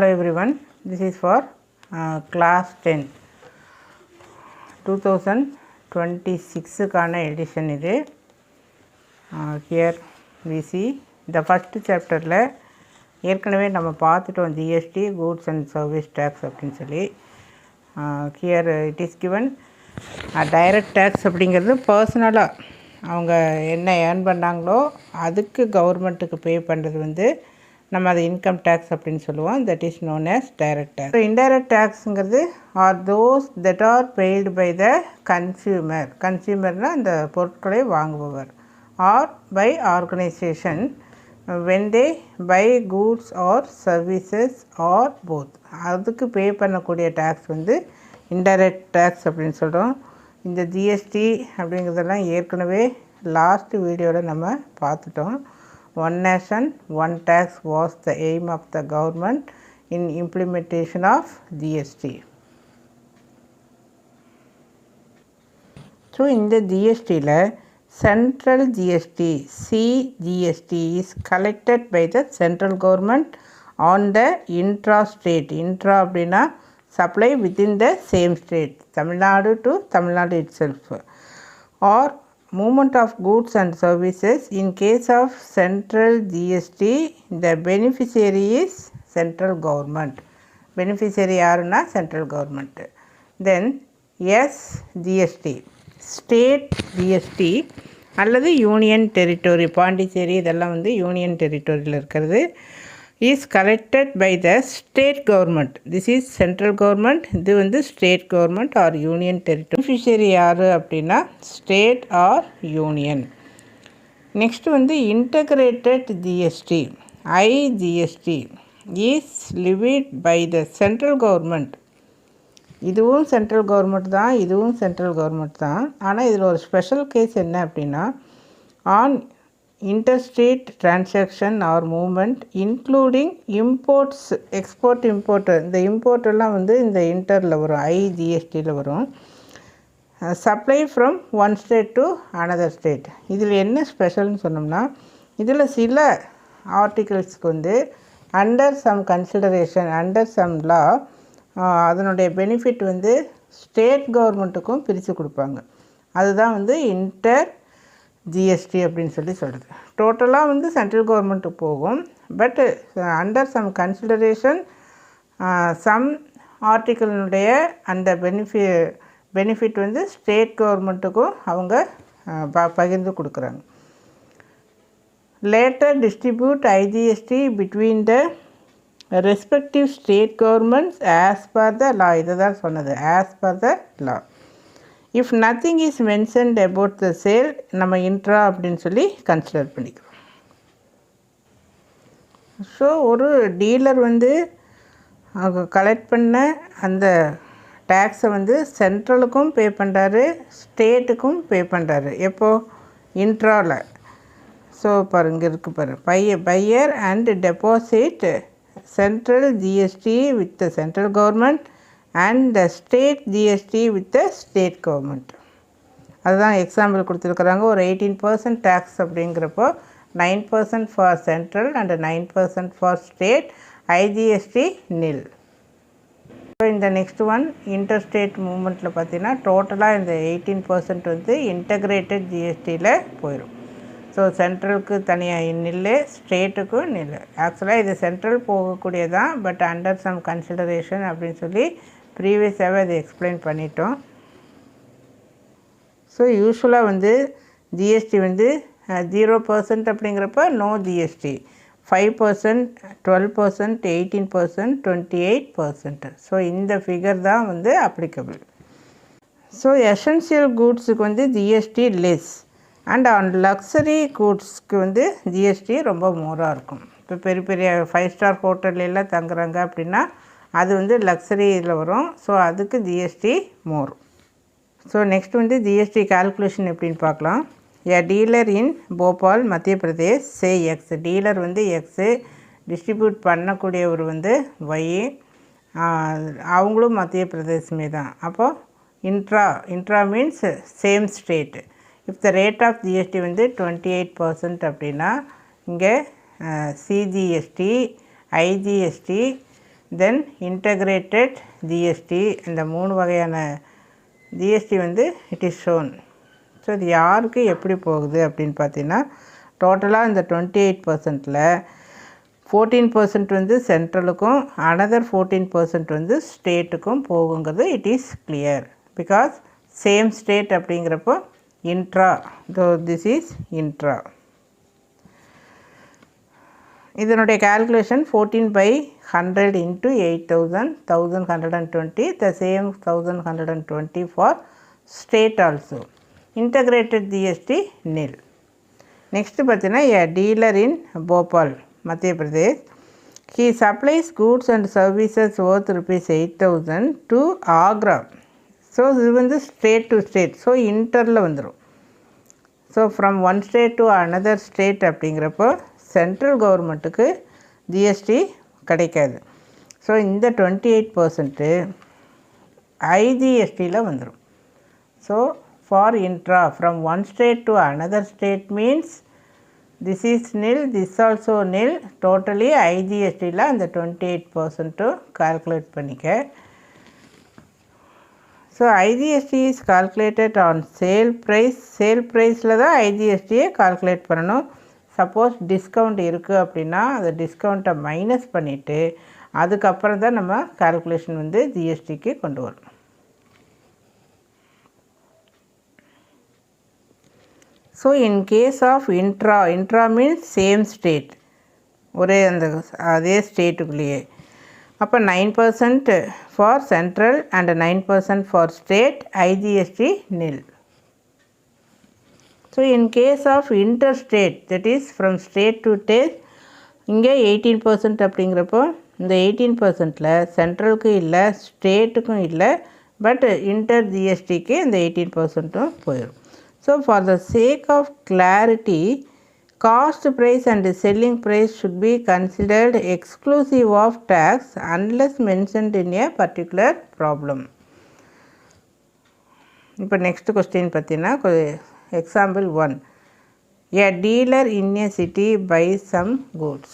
Hello everyone, this is for class 10 2026 கான edition இது. Here we see the first chapterல ஏற்கனவே நம்ம பார்த்துட்டோம் GST goods and service tax அப்படின்னு சொல்லி. Here it is given direct tax அப்படிங்கிறது பர்சனலாக அவங்க என்ன ஏர்ன் பண்ணாங்களோ அதுக்கு கவர்மெண்ட்டுக்கு பே பண்ணுறது வந்து நம்ம அது இன்கம் டேக்ஸ் அப்படின்னு சொல்லுவோம். That is known as direct tax. Indirect டேக்ஸுங்கிறது are those that are paid by the consumer. கன்சியூமர்னால் அந்த பொருட்களை வாங்குபவர். Or by organisation when they buy goods or services or both. அதுக்கு பே பண்ணக்கூடிய டேக்ஸ் வந்து இன்டைரக்ட் டேக்ஸ் அப்படின்னு சொல்கிறோம். இந்த ஜிஎஸ்டி அப்படிங்கிறதெல்லாம் ஏற்கனவே லாஸ்ட் வீடியோவில் நம்ம பார்த்துட்டோம். One nation, one tax was the aim of the government in implementation of GST. So, in the GST, central GST, CGST is collected by the central government on the intra-state. Intra அப்படின்னா supply within the same state, Tamil Nadu to Tamil Nadu itself, or movement of goods and services. In case of central GST, the beneficiary is central government. Beneficiary யாருன்னா central government. Then SGST, state GST அல்லது union territory. Pondicherry இதெல்லாம் வந்து union டெரிட்டரியில் இருக்கிறது. is collected by the state government. This is central government. இது வந்து state government or union territory. Beneficiary யாரு அப்படின்னா state or union. Next வந்து integrated GST, IGST is levied by the central government. இதுவும் central government தான், இதுவும் central government தான். ஆனால் இதில் ஒரு ஸ்பெஷல் கேஸ் என்ன அப்படின்னா on interstate transaction or movement including imports, export, import. இந்த import எல்லாம் வந்து இந்த இன்டரில் வரும், ஐஜிஎஸ்டியில் வரும். Supply from one state to another state. இதில் என்ன ஸ்பெஷல்னு சொன்னோம்னா இதில் சில ஆர்டிகிள்ஸ்க்கு வந்து under some consideration, under some law அதனுடைய பெனிஃபிட் வந்து ஸ்டேட் கவர்மெண்ட்டுக்கும் பிரித்து கொடுப்பாங்க. அதுதான் வந்து இன்டர் ஜிஎஸ்டி அப்படின்னு சொல்லி சொல்கிறது. டோட்டலாக வந்து சென்ட்ரல் கவர்மெண்ட்டுக்கு போகும். But under some consideration some ஆர்டிக்கிளினுடைய அந்த பெனிஃபிட் வந்து ஸ்டேட் கவர்மெண்ட்டுக்கும் அவங்க பகிர்ந்து கொடுக்குறாங்க. Later distribute IGST between the respective state governments as per the law. இதை தான் சொன்னது, as per the law. If nothing is mentioned about the sale நம்ம இன்ட்ரா அப்படின்னு சொல்லி கன்சிடர் பண்ணிக்கிறோம். ஸோ ஒரு டீலர் வந்து கலெக்ட் பண்ண அந்த டேக்ஸை வந்து சென்ட்ரலுக்கும் பே பண்ணுறாரு, ஸ்டேட்டுக்கும் பே பண்ணுறாரு. எப்போது இன்ட்ராவில். ஸோ பாருங்க இருக்குது பாரு, pier and deposit central GST with the central government and the state GST with the state government. அதுதான் எக்ஸாம்பிள் கொடுத்துருக்குறாங்க. ஒரு 18% டேக்ஸ் அப்படிங்கிறப்போ 9% for central and 9% for state, IGST nil. So இந்த நெக்ஸ்ட் ஒன் இன்டர்ஸ்டேட் மூவ்மெண்ட்டில் பார்த்தீங்கன்னா டோட்டலாக இந்த 18% வந்து இன்டகிரேட்டட் ஜிஎஸ்டியில் போயிடும். ஸோ சென்ட்ரலுக்கு தனியாக நில்லு, ஸ்டேட்டுக்கும் நில்லு. ஆக்சுவலாக இது சென்ட்ரல் போகக்கூடியதான், பட் அண்டர் சம் கன்சிடரேஷன் அப்படின்னு சொல்லி ப்ரீவியஸாகவே அதை எக்ஸ்பிளைன் பண்ணிட்டோம். ஸோ யூஸ்வலாக வந்து ஜிஎஸ்டி வந்து 0% அப்படிங்கிறப்ப நோ ஜிஎஸ்டி, 5%, 12%, 18%, 28%. ஸோ இந்த ஃபிகர் தான் வந்து அப்ளிகபிள். ஸோ எசென்ஷியல் கூட்ஸுக்கு வந்து GST less and on luxury கூட்ஸ்க்கு வந்து ஜிஎஸ்டி ரொம்ப மோராக இருக்கும். இப்போ பெரிய பெரிய 5-ஸ்டார் ஹோட்டல்லாம் தங்குறாங்க அப்படின்னா அது வந்து லக்ஸரி இதில் வரும். ஸோ அதுக்கு ஜிஎஸ்டி மோர். ஸோ நெக்ஸ்ட் வந்து ஜிஎஸ்டி கால்குலேஷன் எப்படின்னு பார்க்கலாம். A dealer in Bhopal Madhya Pradesh say X. Dealer வந்து எக்ஸு, டிஸ்ட்ரிபியூட் பண்ணக்கூடியவர் வந்து ஒய், அவங்களும் மத்திய பிரதேசமே தான். அப்போது intra means same state. If the rate of GST வந்து 28% அப்படின்னா இங்கே CGST, IGST, then integrated GST. இந்த 3 வகையான ஜிஎஸ்டி வந்து இட் இஸ் ஷோன். ஸோ இது யாருக்கு எப்படி போகுது அப்படின்னு பார்த்தீங்கன்னா, டோட்டலாக இந்த 28%ல் 14% வந்து சென்ட்ரலுக்கும் அனதர் 14% வந்து ஸ்டேட்டுக்கும் போகுங்கிறது it is clear. Because same state அப்படிங்கிறப்போ இன்ட்ரா, திஸ் இஸ் இன்ட்ரா. இதனுடைய calculation 14/100 into 8,000, 1,120, the same 1,120 for state also. Integrated GST nil. Next பார்த்தீங்கன்னா a dealer in Bhopal, Madhya Pradesh. He supplies goods and services worth rupees 8,000 to Agra. So இது வந்து state to state, so இன்டரில் வந்துடும். So from one state to another state அப்படிங்கிறப்போ central கவர்மெண்ட்டுக்கு GST கிடைக்காது. So இந்த 28% ஐஜிஎஸ்டியில் வந்துடும். So for intra from one state to another state means this is nil, this also nil. Totally ஐஜிஎஸ்டியில் அந்த 28% கால்குலேட் பண்ணிக்க. So IGST is calculated on sale price. Sale ப்ரைஸில் தான் ஐஜிஎஸ்டியை கால்குலேட் பண்ணணும். சப்போஸ் டிஸ்கவுண்ட் இருக்குது அப்படின்னா அந்த டிஸ்கவுண்ட்டை மைனஸ் பண்ணிவிட்டு அதுக்கப்புறம் தான் நம்ம கால்குலேஷன் வந்து ஜிஎஸ்டிக்கு கொண்டு வரணும். So in case of intra means same state, ஒரே அதே ஸ்டேட்டுக்குள்ளேயே. அப்போ 9% for central and 9% for state, IGST nil. So in case of inter state, that is from state to state, இங்கே 18% அப்படிங்கிறப்போ இந்த 18%ல் சென்ட்ரலுக்கு இல்லை ஸ்டேட்டுக்கும் இல்லை, பட் இன்டர் ஜிஎஸ்டிக்கு இந்த 18%ம் போயிடும். So for the sake of clarity, cost price and selling price should be considered exclusive of tax unless mentioned in a particular problem. இப்போ next question பார்த்தீங்கன்னா, example 1. A dealer in a city buys some goods.